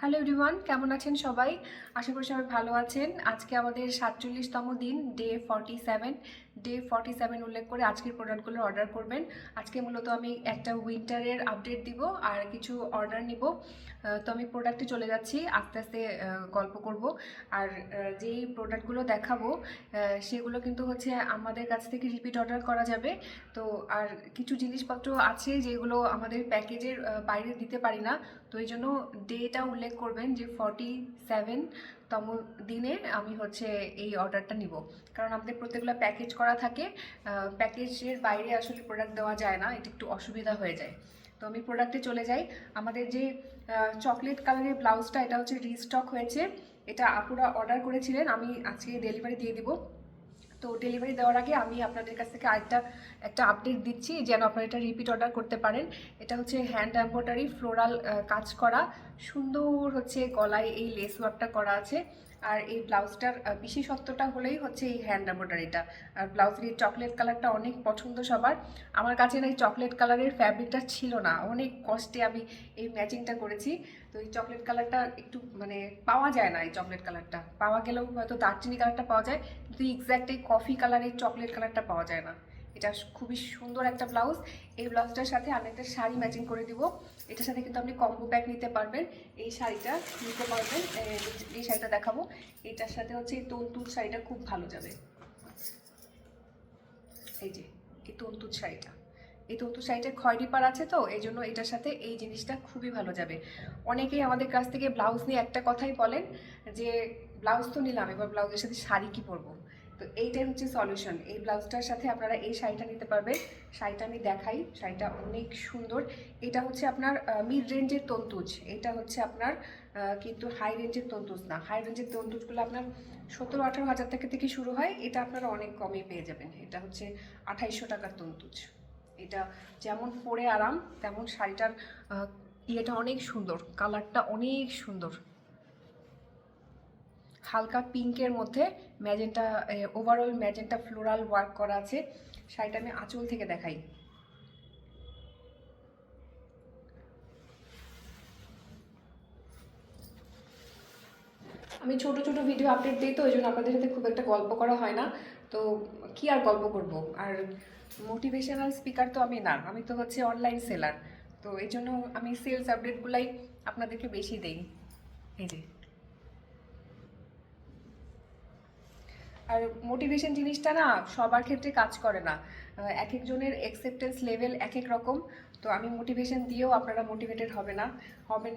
Hello everyone, কেমন আছেন সবাই? আশা করি সবাই ভালো আছেন। আজকে আমাদের 47তম দিন, ডে 47 উল্লেখ করে আজকের প্রোডাক্টগুলো অর্ডার করবেন। আজকে মূলত আমি একটা উইন্টারের আপডেট দিব আর কিছু অর্ডার নিব। তো আমি প্রোডাক্টে চলে যাচ্ছি, আস্তে আস্তে গল্প করব। আর যেই প্রোডাক্টগুলো দেখাবো সেগুলো কিন্তু হচ্ছে আমাদের কাছ থেকে রিপিট অর্ডার করা যাবে। তো আর কিছু জিনিসপত্র আছে যেগুলো আমাদের প্যাকেজের বাইরে দিতে পারি না, তো এই জন্য ডেটা উল্লেখ করবেন যে 47তম দিনে আমি হচ্ছে এই অর্ডারটা নিব। কারণ আমাদের প্রত্যেকগুলো প্যাকেজ করা থাকে, প্যাকেজের বাইরে আসলে প্রোডাক্ট দেওয়া যায় না, এটা একটু অসুবিধা হয়ে যায়। তো আমি প্রোডাক্টে চলে যাই। আমাদের যে চকলেট কালারের ব্লাউজটা, এটা হচ্ছে রিস্টক হয়েছে। এটা আপুরা অর্ডার করেছিলেন, আমি আজকে ডেলিভারি দিয়ে দিব। তো ডেলিভারি দেওয়ার আগে আমি আপনাদের কাছ থেকে একটা আপডেট দিচ্ছি যেন আপনারা এটা রিপিট অর্ডার করতে পারেন। এটা হচ্ছে হ্যান্ড এমব্রয়ডারি ফ্লোরাল কাজ করা, সুন্দর হচ্ছে গলায় এই লেস ওয়ার্কটা করা আছে। আর এই ব্লাউজটার বিশেষত্বটা হলেই হচ্ছে এই হ্যান্ড এমব্রয়ডারিটা। আর ব্লাউজের এই চকলেট কালারটা অনেক পছন্দ সবার। আমার কাছে না এই চকলেট কালারের ফ্যাব্রিকটা ছিল না, অনেক কষ্টে আমি এই ম্যাচিংটা করেছি। তো এই চকলেট কালারটা একটু মানে পাওয়া যায় না, এই চকলেট কালারটা পাওয়া গেলেও হয়তো দারচিনি কালারটা পাওয়া যায়, কিন্তু এক্স্যাক্ট এই কফি কালারের চকলেট কালারটা পাওয়া যায় না। এটা খুবই সুন্দর একটা ব্লাউজ। এই ব্লাউজটার সাথে আমি একটা শাড়ি ম্যাচিং করে দিব। এটার সাথে কিন্তু আপনি কম্বো প্যাক নিতে পারবেন, এই শাড়িটা নিতে পারবেন। এই শাড়িটা দেখাবো, এটার সাথে হচ্ছে এই তন্তুর শাড়িটা খুব ভালো যাবে। এই যে এই তন্তুর শাড়িটা, এই তন্তুর শাড়িটা খয়েরি পাড় আছে, তো এই জন্য এটার সাথে এই জিনিসটা খুবই ভালো যাবে। অনেকেই আমাদের কাছ থেকে ব্লাউজ নিয়ে একটা কথাই বলেন যে ব্লাউজ তো নিলাম, এবার ব্লাউজের সাথে শাড়ি কি পরবো। তো এইটাই হচ্ছে সলিউশন। এই ব্লাউজটার সাথে আপনারা এই শাড়িটা নিতে পারবেন। শাড়িটা আমি দেখাই, শাড়িটা অনেক সুন্দর। এটা হচ্ছে আপনার মিড রেঞ্জের তন্তুজ, এটা হচ্ছে আপনার কিন্তু হাই রেঞ্জের তন্তুজ না। হাই রেঞ্জের তন্তুজগুলো আপনার 17-18 হাজার টাকা থেকে শুরু হয়, এটা আপনারা অনেক কমে পেয়ে যাবেন। এটা হচ্ছে 2800 টাকার তন্তুজ। এটা যেমন পরে আরাম, তেমন শাড়িটার ইয়েটা অনেক সুন্দর, কালারটা অনেক সুন্দর। হালকা পিঙ্কের মধ্যে magenta, overall magenta floral work করা আছে। শাড়িটা আমি আঁচল থেকে দেখাই। আমি ছোট ছোট ভিডিও আপডেট দিই, তো ওই জন্য আপনাদের সাথে খুব একটা গল্প করা হয় না। তো কি আর গল্প করব, আর মোটিভেশনাল স্পিকার তো আমি না, আমি তো হচ্ছে অনলাইন সেলার। তো এই জন্য আমি সেলস আপডেটগুলাই আপনাদেরকে বেশি দেই। এই যে, আর মোটিভেশন জিনিসটা না সবার ক্ষেত্রে কাজ করে না, এক একজনের অ্যাকসেপ্টেন্স লেভেল এক এক রকম। তো আমি মোটিভেশন দিয়েও আপনারা মোটিভেটেড হবেন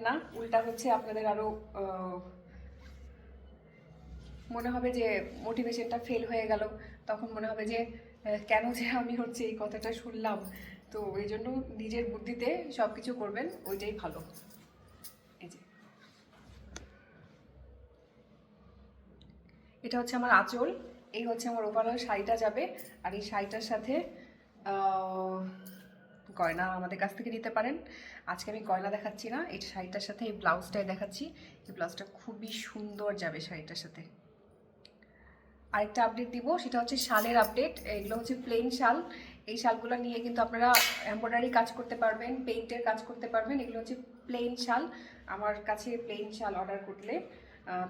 না, উল্টা হচ্ছে আপনাদের আরও মনে হবে যে মোটিভেশনটা ফেল হয়ে গেল। তখন মনে হবে যে কেন যে আমি হচ্ছে এই কথাটা শুনলাম। তো এই জন্য নিজের বুদ্ধিতে সব কিছু করবেন, ওইটাই ভালো। এই যে, এটা হচ্ছে আমার আঁচল, এই হচ্ছে আমার ওভারঅল শাড়িটা যাবে। আর এই শাড়িটার সাথে গয়না আমাদের কাছ থেকে নিতে পারেন। আজকে আমি গয়না দেখাচ্ছি না, এই শাড়িটার সাথে এই ব্লাউজটাই দেখাচ্ছি। এই ব্লাউজটা খুবই সুন্দর যাবে শাড়িটার সাথে। আরেকটা আপডেট দিব, সেটা হচ্ছে শালের আপডেট। এগুলো হচ্ছে প্লেন শাল। এই শালগুলো নিয়ে কিন্তু আপনারা এমব্রয়ডারি কাজ করতে পারবেন, পেইন্টের কাজ করতে পারবেন। এগুলো হচ্ছে প্লেন শাল। আমার কাছে প্লেন শাল অর্ডার করলে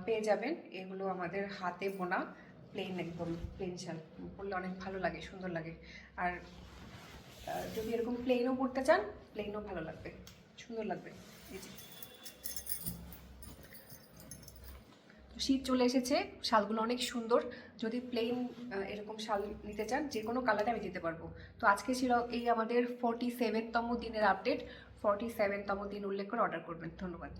পেয়ে যাবেন। এগুলো আমাদের হাতে বোনা প্লেন, একদম প্লেন শাল পরলে অনেক ভালো লাগে, সুন্দর লাগে। আর যদি এরকম প্লেনও পরতে চান, প্লেনও ভালো লাগবে, সুন্দর লাগবে। এই যে, শীত চলে এসেছে, শালগুলো অনেক সুন্দর। যদি প্লেন এরকম শাল নিতে চান, যে কোনো কালারে আমি দিতে পারবো। তো আজকে ছিল এই আমাদের 47তম দিনের আপডেট। 47তম দিন উল্লেখ করে অর্ডার করবেন। ধন্যবাদ।